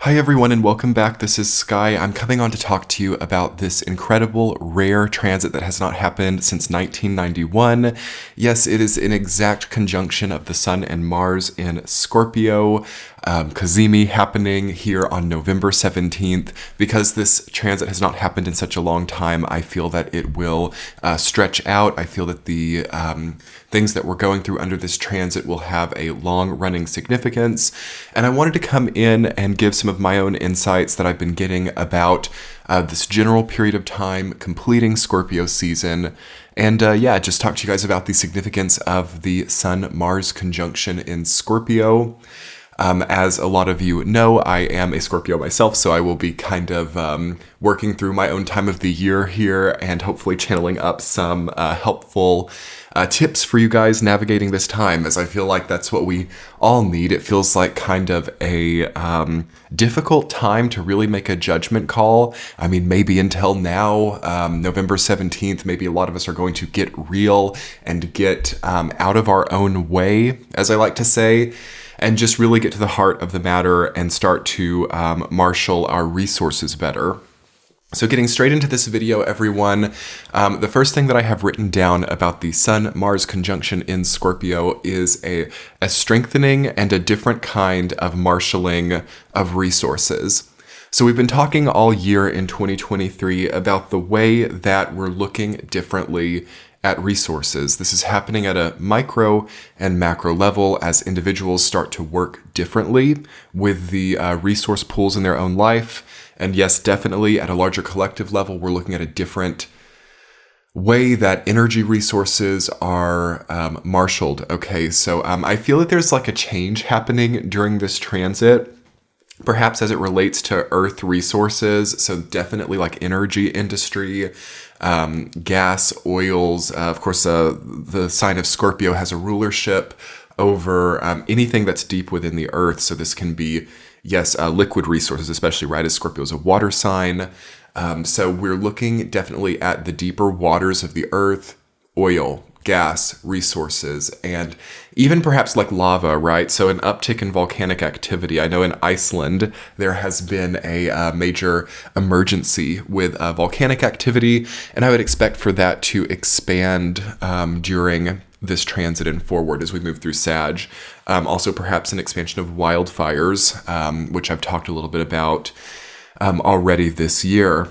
Hi everyone and welcome back. This is Sky. I'm coming on to talk to you about this incredible, rare transit that has not happened since 1991. Yes, it is an exact conjunction of the Sun and Mars in Scorpio, Cazimi, happening here on November 17th. Because this transit has not happened in such a long time, I feel that it will stretch out. I feel that the things that we're going through under this transit will have a long-running significance. And I wanted to come in and give some of my own insights that I've been getting about this general period of time completing Scorpio season. And just talk to you guys about the significance of the Sun-Mars conjunction in Scorpio. As a lot of you know, I am a Scorpio myself, so I will be kind of working through my own time of the year here and hopefully channeling up some helpful tips for you guys navigating this time, as I feel like that's what we all need. It feels like kind of a difficult time to really make a judgment call. I mean, maybe until now, November 17th, maybe a lot of us are going to get real and get out of our own way, as I like to say, and just really get to the heart of the matter and start to marshal our resources better. So getting straight into this video, everyone, the first thing that I have written down about the Sun-Mars conjunction in Scorpio is a strengthening and a different kind of marshaling of resources. So we've been talking all year in 2023 about the way that we're looking differently at resources. This is happening at a micro and macro level as individuals start to work differently with the resource pools in their own life. And yes, definitely at a larger collective level, we're looking at a different way that energy resources are marshaled. Okay, so I feel that there's like a change happening during this transit, perhaps as it relates to Earth resources. So definitely like energy industry, gas, oils. Of course, the sign of Scorpio has a rulership over anything that's deep within the Earth. So this can be, yes, liquid resources, especially, right, as Scorpio is a water sign. So we're looking definitely at the deeper waters of the Earth, oil, gas, resources, and even perhaps like lava, right? So an uptick in volcanic activity. I know in Iceland, there has been a major emergency with volcanic activity, and I would expect for that to expand during this transit and forward as we move through Sag. Also perhaps an expansion of wildfires, which I've talked a little bit about already this year.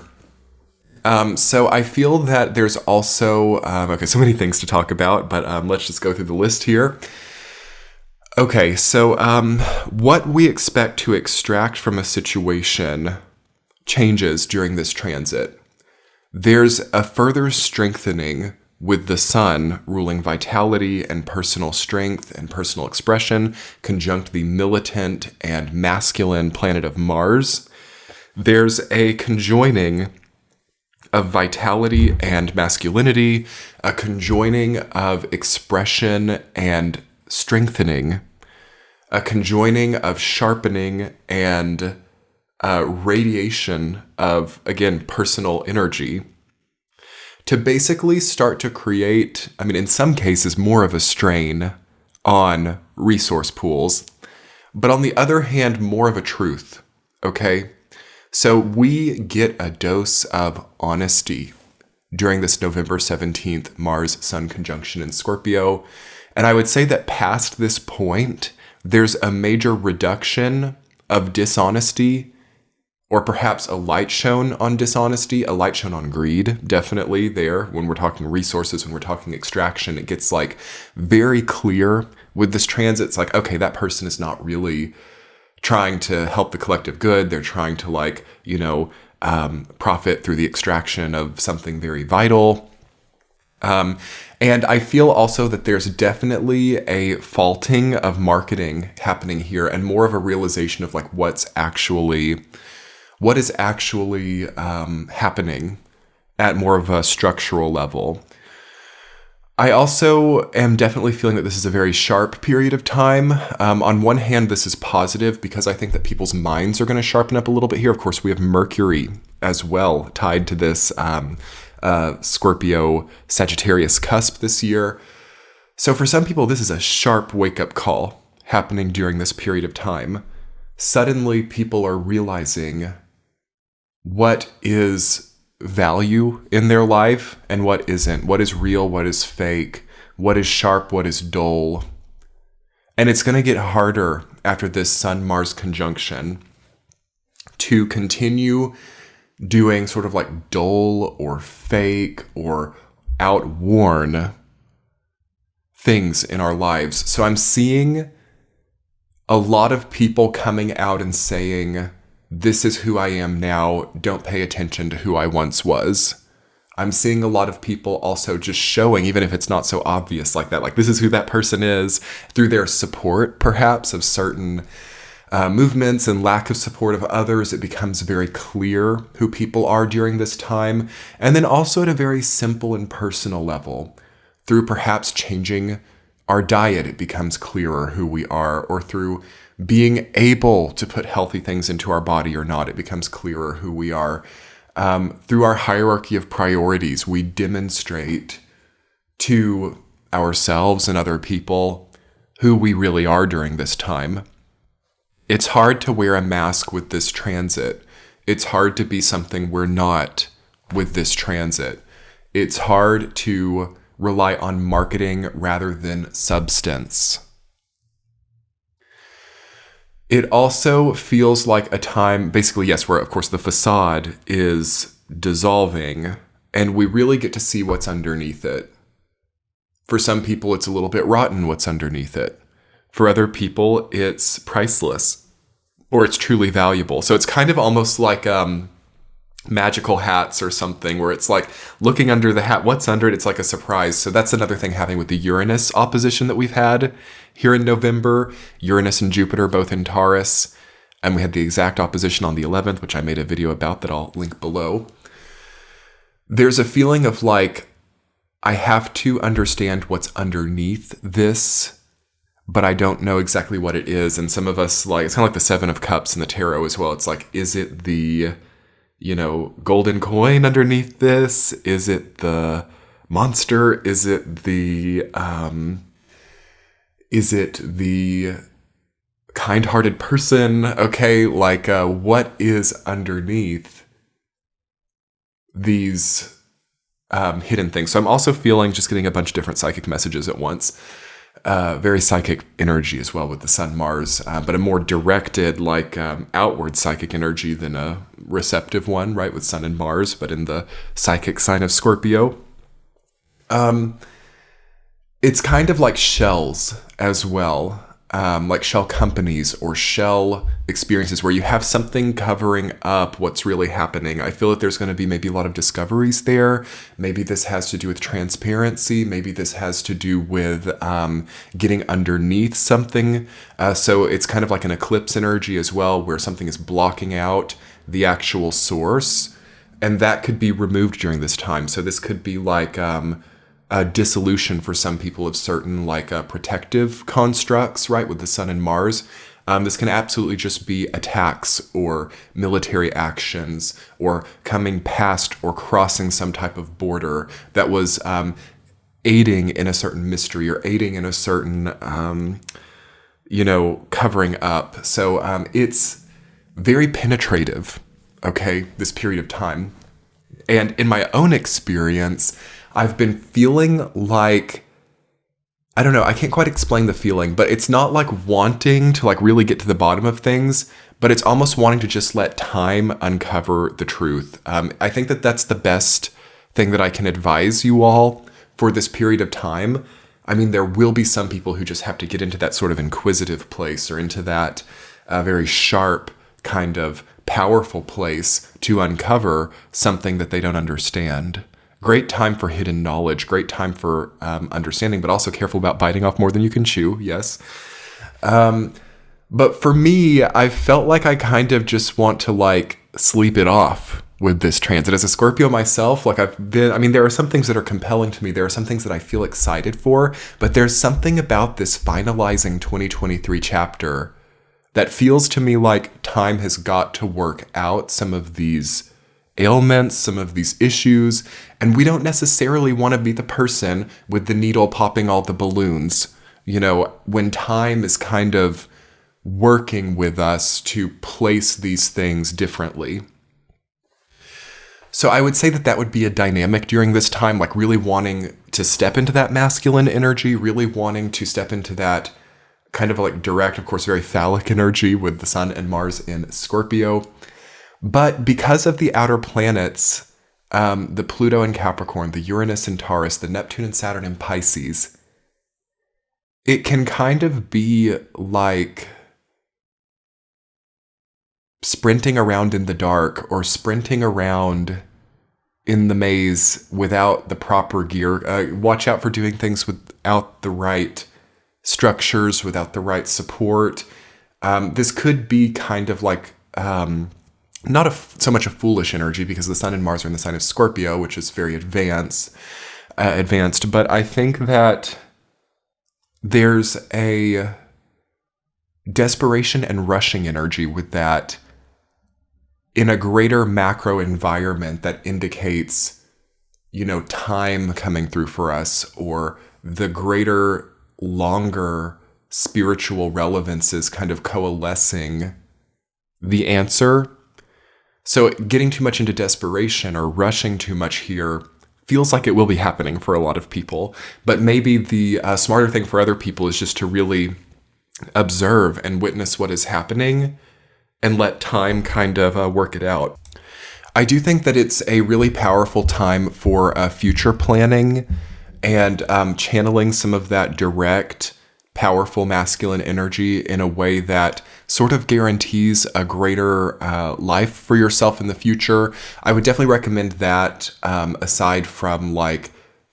So I feel that there's also, so many things to talk about, but let's just go through the list here. Okay, so what we expect to extract from a situation changes during this transit. There's a further strengthening with the Sun ruling vitality and personal strength and personal expression, conjunct the militant and masculine planet of Mars. There's a conjoining of vitality and masculinity, a conjoining of expression and strengthening, a conjoining of sharpening and radiation of, again, personal energy, to basically start to create, in some cases, more of a strain on resource pools, but on the other hand, more of a truth, okay? So we get a dose of honesty during this November 17th Mars-Sun conjunction in Scorpio, and I would say that past this point, there's a major reduction of dishonesty, or perhaps a light shown on dishonesty, a light shown on greed, definitely there. When we're talking resources, when we're talking extraction, it gets like very clear with this transit. It's like, okay, that person is not really trying to help the collective good. They're trying to profit through the extraction of something very vital. And I feel also that there's definitely a faulting of marketing happening here and more of a realization of like what is actually happening at more of a structural level. I also am definitely feeling that this is a very sharp period of time. On one hand, this is positive because I think that people's minds are going to sharpen up a little bit here. Of course, we have Mercury as well tied to this Scorpio Sagittarius cusp this year. So for some people, this is a sharp wake-up call happening during this period of time. suddenly people are realizing what is value in their life and what isn't, what is real, what is fake, what is sharp, what is dull. And it's going to get harder after this Sun-Mars conjunction to continue doing sort of like dull or fake or outworn things in our lives. So I'm seeing a lot of people coming out and saying, this is who I am now, don't pay attention to who I once was. I'm seeing a lot of people also just showing, even if it's not so obvious like that, like this is who that person is, through their support perhaps of certain movements and lack of support of others. It becomes very clear who people are during this time. And then also at a very simple and personal level, through perhaps changing our diet, it becomes clearer who we are, or through being able to put healthy things into our body or not, it becomes clearer who we are. Through our hierarchy of priorities, we demonstrate to ourselves and other people who we really are during this time. It's hard to wear a mask with this transit. It's hard to be something we're not with this transit. It's hard to rely on marketing rather than substance. It also feels like a time, basically, yes, where, of course, the facade is dissolving, and we really get to see what's underneath it. For some people, it's a little bit rotten what's underneath it. For other people, it's priceless, or it's truly valuable. So it's kind of almost like magical hats or something, where it's like looking under the hat, what's under it? It's like a surprise. So that's another thing having with the Uranus opposition that we've had here in November. Uranus and Jupiter both in Taurus, and we had the exact opposition on the 11th, which I made a video about that I'll link below. There's a feeling of like, I have to understand what's underneath this, but I don't know exactly what it is. And some of us, like, it's kind of like the Seven of Cups in the tarot as well. It's like, is it the golden coin underneath this? Is it the monster? Is it the kind-hearted person? Okay, like what is underneath these hidden things? So I'm also feeling, just getting a bunch of different psychic messages at once. Very psychic energy as well with the Sun Mars, but a more directed, like outward psychic energy than a receptive one, right? With Sun and Mars, but in the psychic sign of Scorpio. It's kind of like shells as well, like shell companies or shell experiences where you have something covering up what's really happening. I feel that there's going to be maybe a lot of discoveries there. Maybe this has to do with transparency. Maybe this has to do with getting underneath something. So it's kind of like an eclipse energy as well, where something is blocking out the actual source. And that could be removed during this time. So this could be like a dissolution for some people of certain like protective constructs, right, with the Sun and Mars. This can absolutely just be attacks or military actions or coming past or crossing some type of border that was aiding in a certain mystery or aiding in a certain, covering up. So it's very penetrative, okay, this period of time. And in my own experience, I've been feeling like, I don't know, I can't quite explain the feeling, but it's not like wanting to like really get to the bottom of things, but it's almost wanting to just let time uncover the truth. I think that that's the best thing that I can advise you all for this period of time. I mean, there will be some people who just have to get into that sort of inquisitive place or into that very sharp kind of powerful place to uncover something that they don't understand. Great time for hidden knowledge, great time for understanding, but also careful about biting off more than you can chew, yes. But for me, I felt like I kind of just want to like sleep it off with this transit. As a Scorpio myself, like there are some things that are compelling to me. There are some things that I feel excited for, but there's something about this finalizing 2023 chapter that feels to me like time has got to work out some of these ailments, some of these issues, and we don't necessarily want to be the person with the needle popping all the balloons. You know, when time is kind of working with us to place these things differently. So I would say that that would be a dynamic during this time, like really wanting to step into that masculine energy, really wanting to step into that kind of like direct, of course, very phallic energy with the Sun and Mars in Scorpio. But because of the outer planets, the Pluto in Capricorn, the Uranus in Taurus, the Neptune and Saturn in Pisces, it can kind of be like sprinting around in the dark or sprinting around in the maze without the proper gear. Watch out for doing things without the right structures, without the right support. This could be kind of like not so much a foolish energy, because the Sun and Mars are in the sign of Scorpio, which is very advanced. But I think that there's a desperation and rushing energy with that in a greater macro environment that indicates, time coming through for us, or the greater, longer spiritual relevances kind of coalescing the answer. So getting too much into desperation or rushing too much here feels like it will be happening for a lot of people. But maybe the smarter thing for other people is just to really observe and witness what is happening and let time kind of work it out. I do think that it's a really powerful time for future planning and channeling some of that direct, powerful masculine energy in a way that sort of guarantees a greater life for yourself in the future. I would definitely recommend that, aside from like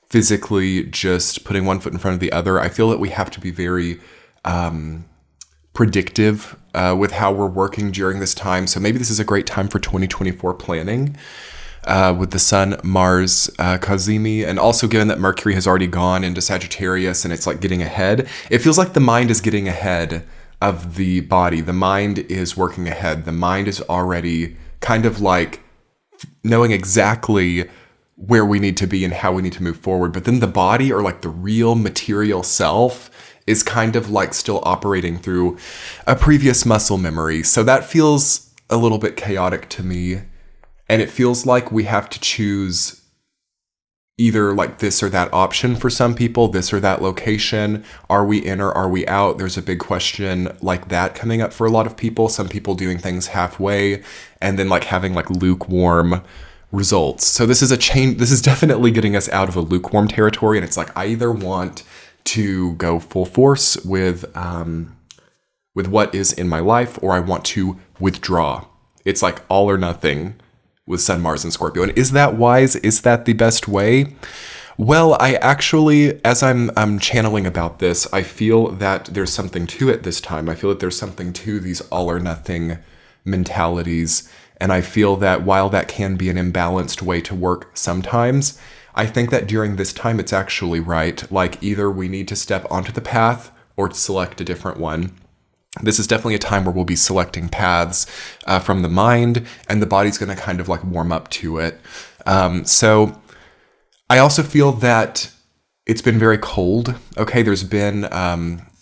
physically just putting one foot in front of the other. I feel that we have to be very predictive with how we're working during this time. So maybe this is a great time for 2024 planning with the Sun, Mars, Cazimi, and also given that Mercury has already gone into Sagittarius and it's like getting ahead. It feels like the mind is getting ahead of the body. The mind is working ahead. The mind is already kind of like knowing exactly where we need to be and how we need to move forward. But then the body, or like the real material self, is kind of like still operating through a previous muscle memory. So that feels a little bit chaotic to me. And it feels like we have to choose either like this or that option for some people, this or that location. Are we in or are we out? There's a big question like that coming up for a lot of people. Some people doing things halfway and then like having like lukewarm results. So this is a change. This is definitely getting us out of a lukewarm territory. And it's like, I either want to go full force with what is in my life, or I want to withdraw. It's like all or nothing with Sun, Mars, and Scorpio. And is that wise? Is that the best way? Well, I actually, as I'm channeling about this, I feel that there's something to it this time. I feel that there's something to these all or nothing mentalities. And I feel that while that can be an imbalanced way to work sometimes, I think that during this time, it's actually right. Like either we need to step onto the path or to select a different one. This is definitely a time where we'll be selecting paths from the mind, and the body's going to kind of like warm up to it. So I also feel that it's been very cold. Okay, there's been,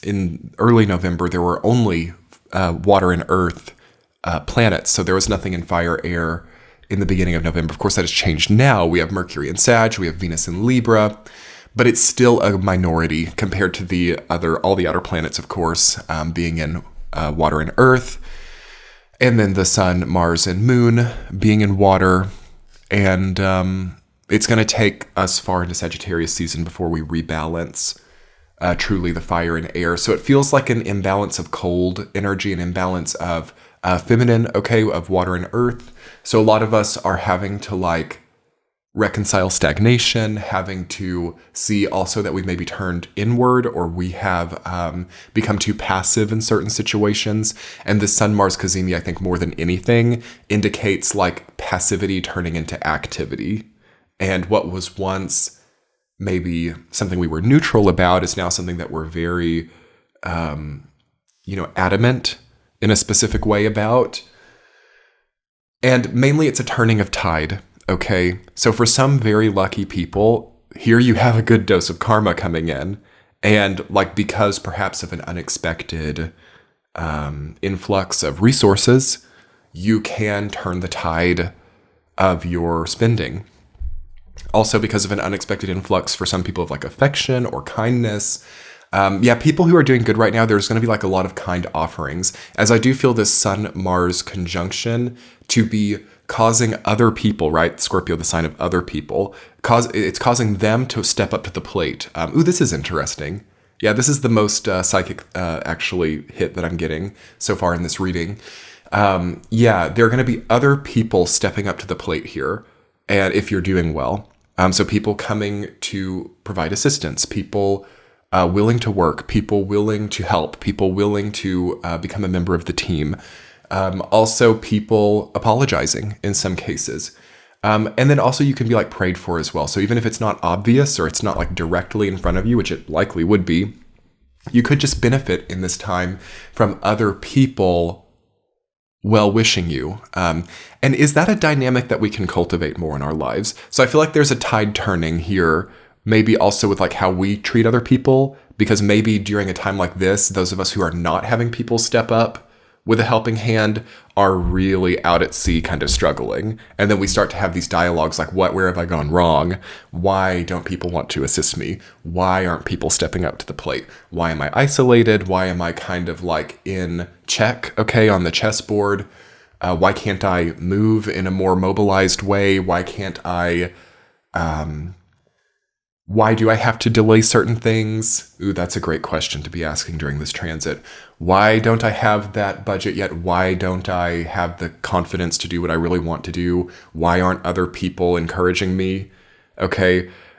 in early November, there were only water and earth planets. So there was nothing in fire, air in the beginning of November. Of course, that has changed now. We have Mercury in Sag, we have Venus in Libra, but it's still a minority compared to all the outer planets, of course, being in water and earth, and then the Sun, Mars, and Moon being in water. And it's going to take us far into Sagittarius season before we rebalance truly the fire and air. So it feels like an imbalance of cold energy, an imbalance of feminine, of water and earth. So a lot of us are having to like reconcile stagnation, having to see also that we've maybe turned inward, or we have become too passive in certain situations. And the Sun, Mars, Cazimi, I think more than anything, indicates like passivity turning into activity. And what was once maybe something we were neutral about is now something that we're very, adamant in a specific way about. And mainly it's a turning of tide. Okay, so for some very lucky people, here you have a good dose of karma coming in. And like because perhaps of an unexpected influx of resources, you can turn the tide of your spending. Also, because of an unexpected influx for some people of like affection or kindness. People who are doing good right now, there's going to be like a lot of kind offerings, as I do feel this Sun-Mars conjunction to be causing other people, right? Scorpio, the sign of other people, it's causing them to step up to the plate. This is interesting. Yeah, this is the most psychic actually hit that I'm getting so far in this reading. There are going to be other people stepping up to the plate here, and if you're doing well. So people coming to provide assistance, people willing to work, people willing to help, people willing to become a member of the team. Also people apologizing in some cases. And then also you can be like prayed for as well. So even if it's not obvious or it's not like directly in front of you, which it likely would be, you could just benefit in this time from other people well-wishing you. And is that a dynamic that we can cultivate more in our lives? So I feel like there's a tide turning here, maybe also with like how we treat other people, because maybe during a time like this, those of us who are not having people step up with a helping hand are really out at sea kind of struggling. And then we start to have these dialogues like, where have I gone wrong? Why don't people want to assist me? Why aren't people stepping up to the plate? Why am I isolated? Why am I kind of like in check, on the chessboard? Why can't I move in a more mobilized way? Why can't I, why do I have to delay certain things? That's a great question to be asking during this transit. Why don't I have that budget yet? Why don't I have the confidence to do what I really want to do? Why aren't other people encouraging me?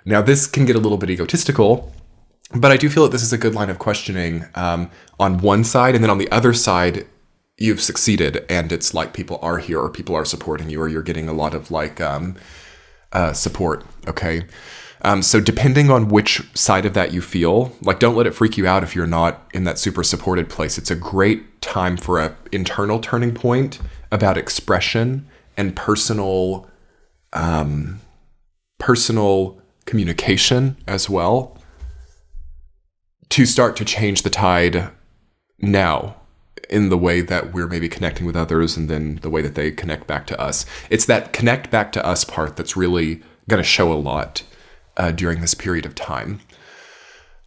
Now this can get a little bit egotistical, but I do feel that this is a good line of questioning on one side, and then on the other side, you've succeeded, and it's like people are here, or people are supporting you, or you're getting a lot of like support, So depending on which side of that you feel, like don't let it freak you out if you're not in that super supported place. It's a great time for an internal turning point about expression and personal communication as well, to start to change the tide now in the way that we're maybe connecting with others, and then the way that they connect back to us. It's that connect back to us part that's really going to show a lot during this period of time.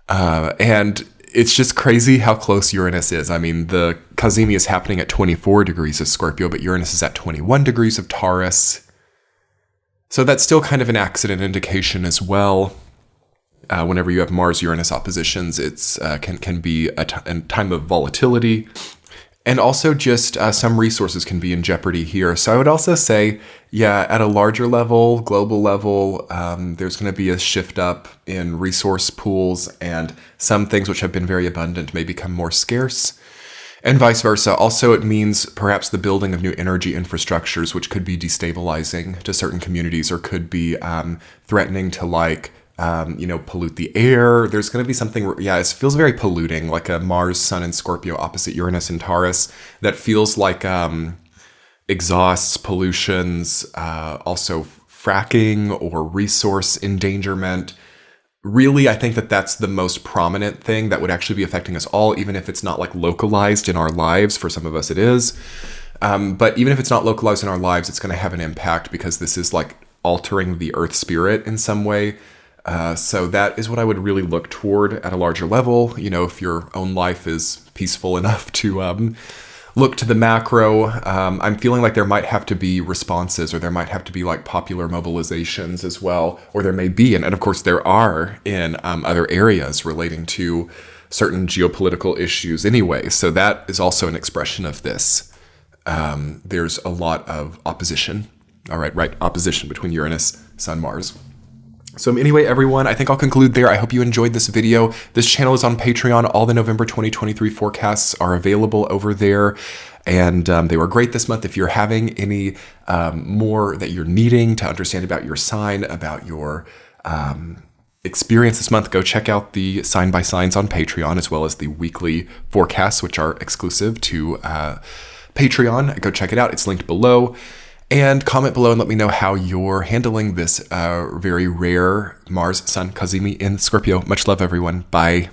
And it's just crazy how close Uranus is. I mean, the Cazimi is happening at 24 degrees of Scorpio, but Uranus is at 21 degrees of Taurus. So that's still kind of an accident indication as well. Whenever you have Mars-Uranus oppositions, it's can be a time of volatility. And also just some resources can be in jeopardy here. So I would also say, at a larger level, global level, there's going to be a shift up in resource pools, and some things which have been very abundant may become more scarce, and vice versa. Also, it means perhaps the building of new energy infrastructures, which could be destabilizing to certain communities, or could be threatening to pollute the air. There's going to be something, it feels very polluting, like a Mars, Sun, and Scorpio opposite Uranus and Taurus, that feels like exhausts, pollutions, also fracking or resource endangerment. Really, I think that that's the most prominent thing that would actually be affecting us all, even if it's not like localized in our lives. For some of us it is. But even if it's not localized in our lives, it's going to have an impact, because this is like altering the earth spirit in some way. So that is what I would really look toward at a larger level. If your own life is peaceful enough to look to the macro, I'm feeling like there might have to be responses, or there might have to be like popular mobilizations as well, or there may be, and of course there are in other areas relating to certain geopolitical issues anyway. So that is also an expression of this. There's a lot of opposition. All right, opposition between Uranus, Sun, Mars. So anyway, everyone, I think I'll conclude there. I hope you enjoyed this video. This channel is on Patreon. All the November 2023 forecasts are available over there. And they were great this month. If you're having any more that you're needing to understand about your sign, about your experience this month, go check out the Sign by Signs on Patreon, as well as the weekly forecasts, which are exclusive to Patreon. Go check it out. It's linked below. And comment below and let me know how you're handling this very rare Mars, Sun, Cazimi in Scorpio. Much love, everyone. Bye.